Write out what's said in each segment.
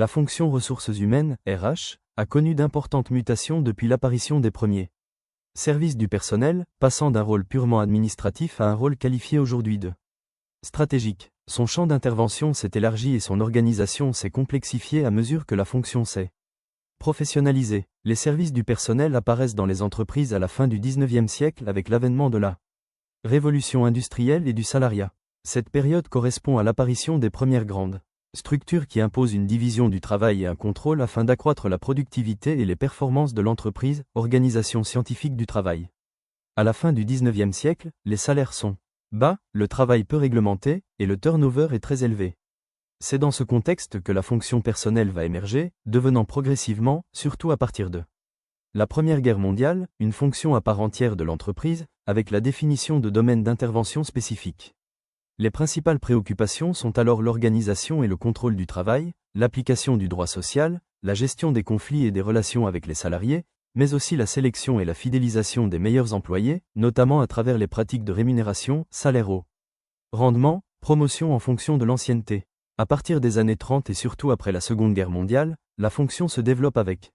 La fonction ressources humaines, RH, a connu d'importantes mutations depuis l'apparition des premiers services du personnel, passant d'un rôle purement administratif à un rôle qualifié aujourd'hui de stratégique. Son champ d'intervention s'est élargi et son organisation s'est complexifiée à mesure que la fonction s'est professionnalisée. Les services du personnel apparaissent dans les entreprises à la fin du XIXe siècle avec l'avènement de la révolution industrielle et du salariat. Cette période correspond à l'apparition des premières grandes structures qui imposent une division du travail et un contrôle afin d'accroître la productivité et les performances de l'entreprise, organisation scientifique du travail. À la fin du XIXe siècle, les salaires sont bas, le travail peu réglementé, et le turnover est très élevé. C'est dans ce contexte que la fonction personnelle va émerger, devenant progressivement, surtout à partir de la Première Guerre mondiale, une fonction à part entière de l'entreprise, avec la définition de domaines d'intervention spécifiques. Les principales préoccupations sont alors l'organisation et le contrôle du travail, l'application du droit social, la gestion des conflits et des relations avec les salariés, mais aussi la sélection et la fidélisation des meilleurs employés, notamment à travers les pratiques de rémunération, salaire au rendement, promotion en fonction de l'ancienneté. À partir des années 30 et surtout après la Seconde Guerre mondiale, la fonction se développe avec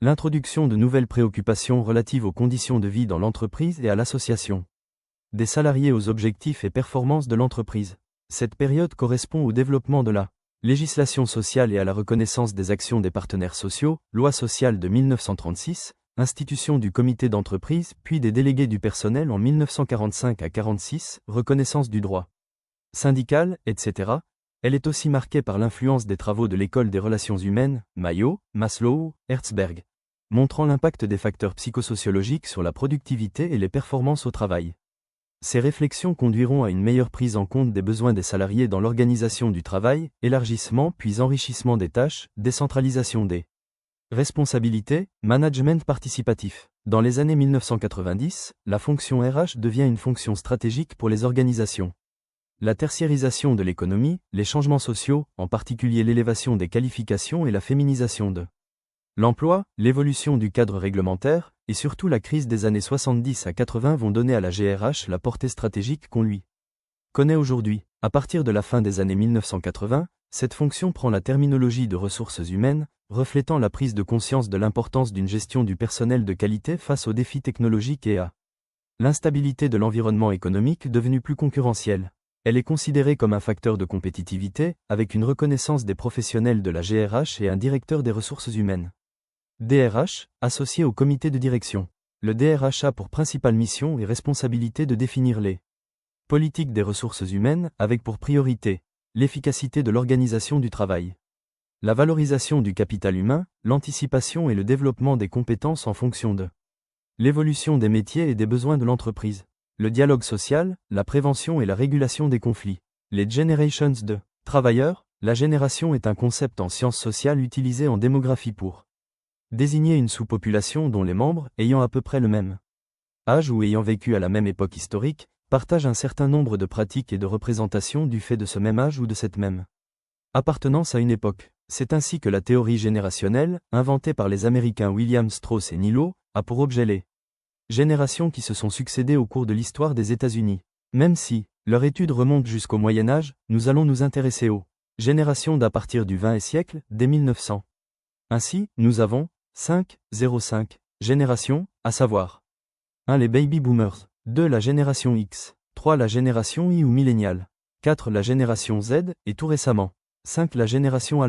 l'introduction de nouvelles préoccupations relatives aux conditions de vie dans l'entreprise et à l'association des salariés aux objectifs et performances de l'entreprise. Cette période correspond au développement de la législation sociale et à la reconnaissance des actions des partenaires sociaux, loi sociale de 1936, institution du comité d'entreprise, puis des délégués du personnel en 1945 à 46, reconnaissance du droit syndical, etc. Elle est aussi marquée par l'influence des travaux de l'école des relations humaines, Mayo, Maslow, Herzberg, montrant l'impact des facteurs psychosociologiques sur la productivité et les performances au travail. Ces réflexions conduiront à une meilleure prise en compte des besoins des salariés dans l'organisation du travail, élargissement puis enrichissement des tâches, décentralisation des responsabilités, management participatif. Dans les années 1990, la fonction RH devient une fonction stratégique pour les organisations. La tertiarisation de l'économie, les changements sociaux, en particulier l'élévation des qualifications et la féminisation de l'emploi, l'évolution du cadre réglementaire, et surtout la crise des années 70 à 80 vont donner à la GRH la portée stratégique qu'on lui connaît aujourd'hui. À partir de la fin des années 1980, cette fonction prend la terminologie de ressources humaines, reflétant la prise de conscience de l'importance d'une gestion du personnel de qualité face aux défis technologiques et à l'instabilité de l'environnement économique devenu plus concurrentiel. Elle est considérée comme un facteur de compétitivité, avec une reconnaissance des professionnels de la GRH et un directeur des ressources humaines. DRH, associé au comité de direction. Le DRH a pour principale mission et responsabilité de définir les politiques des ressources humaines, avec pour priorité l'efficacité de l'organisation du travail, la valorisation du capital humain, l'anticipation et le développement des compétences en fonction de l'évolution des métiers et des besoins de l'entreprise, le dialogue social, la prévention et la régulation des conflits, les generations de travailleurs. La génération est un concept en sciences sociales utilisé en démographie pour désigner une sous-population dont les membres, ayant à peu près le même âge ou ayant vécu à la même époque historique, partagent un certain nombre de pratiques et de représentations du fait de ce même âge ou de cette même appartenance à une époque. C'est ainsi que la théorie générationnelle, inventée par les Américains William Strauss et Nilo, a pour objet les générations qui se sont succédées au cours de l'histoire des États-Unis. Même si leur étude remonte jusqu'au Moyen Âge, nous allons nous intéresser aux générations d'à partir du XXe siècle, dès 1900. Ainsi, nous avons 5 générations, à savoir 1. Les baby boomers, 2. La génération X, 3. La génération Y ou milléniale, 4. La génération Z, et tout récemment. 5. La génération Alpha.